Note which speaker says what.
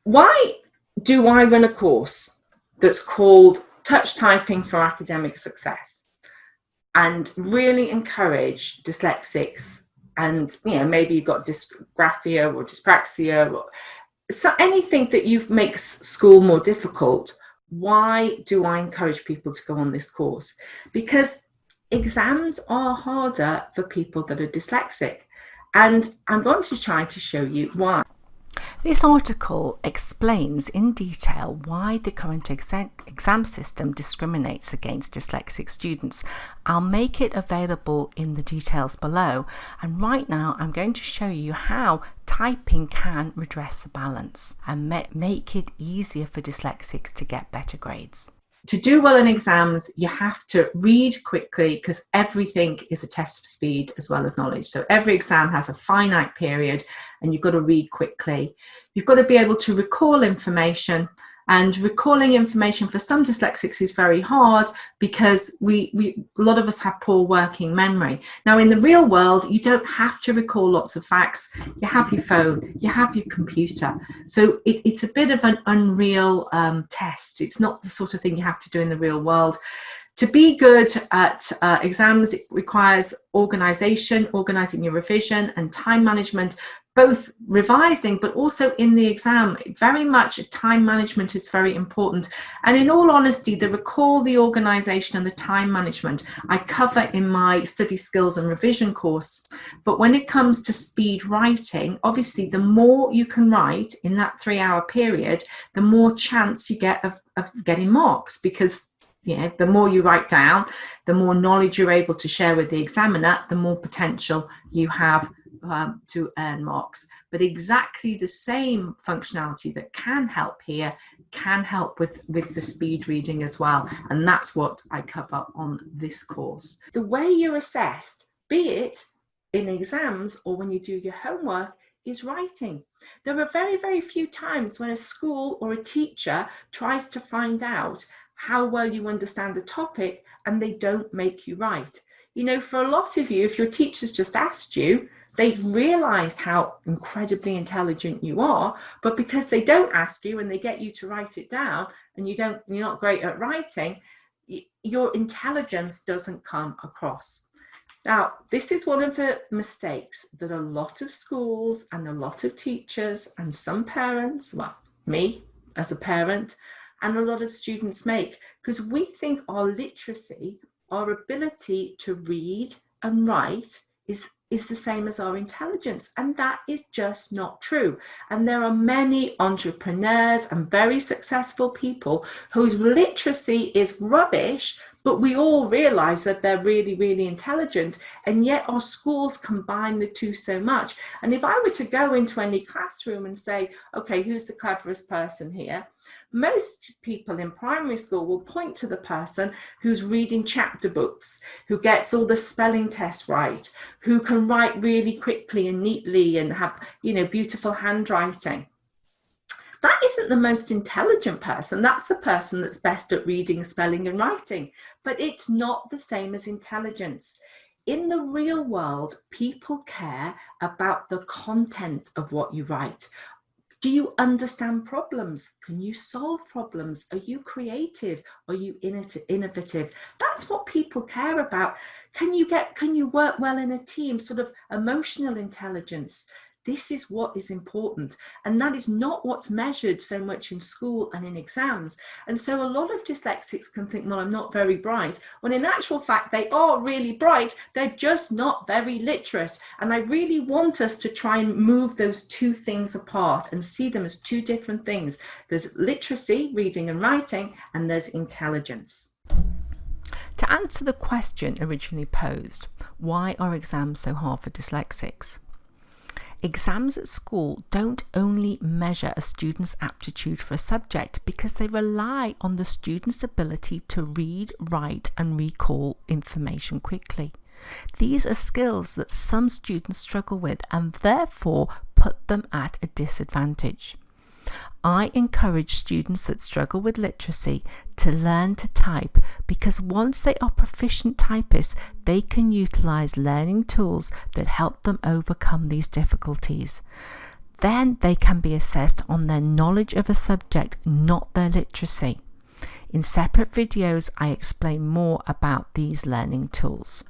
Speaker 1: why do I run a course that's called Touch Typing for Academic Success and really encourage dyslexics, and maybe you've got dysgraphia or dyspraxia or anything that makes school more difficult? Why do I encourage people to go on this course? Because exams are harder for people that are dyslexic, and I'm going to try to show you why.
Speaker 2: This article explains in detail why the current exam system discriminates against dyslexic students. I'll make it available in the details below, and right now I'm going to show you how typing can redress the balance and make it easier for dyslexics to get better grades.
Speaker 1: To do well in exams, you have to read quickly, because everything is a test of speed as well as knowledge. So every exam has a finite period and you've got to read quickly. You've got to be able to recall information, and recalling information for some dyslexics is very hard because a lot of us have poor working memory. Now, in the real world, you don't have to recall lots of facts. You have your phone, you have your computer. So it's a bit of an unreal test. It's not the sort of thing you have to do in the real world. To be good at exams, it requires organising your revision and time management, both revising but also in the exam. Very much time management is very important. And in all honesty, the recall, the organisation and the time management I cover in my study skills and revision course. But when it comes to speed writing, obviously the more you can write in that 3-hour period, the more chance you get of getting marks, because the more you write down, the more knowledge you're able to share with the examiner, the more potential you have to earn marks. But exactly the same functionality that can help here can help with the speed reading as well. And that's what I cover on this course. The way you're assessed, be it in exams or when you do your homework, is writing. There are very, very few times when a school or a teacher tries to find out how well you understand a topic and they don't make you write. For a lot of you, if your teacher's just asked you, they've realized how incredibly intelligent you are, but because they don't ask you and they get you to write it down and you're not great at writing, your intelligence doesn't come across. Now, this is one of the mistakes that a lot of schools and a lot of teachers and some parents, well, me as a parent, and a lot of students make, because we think our literacy, our ability to read and write is the same as our intelligence, and that is just not true. And there are many entrepreneurs and very successful people whose literacy is rubbish, but we all realize that they're really, really intelligent, and yet our schools combine the two so much. And if I were to go into any classroom and say, okay, who's the cleverest person here? Most people in primary school will point to the person who's reading chapter books, who gets all the spelling tests right, who can write really quickly and neatly and have, beautiful handwriting. That isn't the most intelligent person. That's the person that's best at reading, spelling and writing. But it's not the same as intelligence. In the real world, people care about the content of what you write. Do you understand problems? Can you solve problems? Are you creative? Are you innovative? That's what people care about. Can you work well in a team? Sort of emotional intelligence. This is what is important, and that is not what's measured so much in school and in exams. And so a lot of dyslexics can think, well, I'm not very bright, when in actual fact they are really bright, they're just not very literate. And I really want us to try and move those two things apart and see them as two different things. There's literacy, reading and writing, and there's intelligence.
Speaker 2: To answer the question originally posed, why are exams so hard for dyslexics? Exams at school don't only measure a student's aptitude for a subject because they rely on the student's ability to read, write and recall information quickly. These are skills that some students struggle with and therefore put them at a disadvantage. I encourage students that struggle with literacy to learn to type because once they are proficient typists, they can utilize learning tools that help them overcome these difficulties. Then they can be assessed on their knowledge of a subject, not their literacy. In separate videos, I explain more about these learning tools.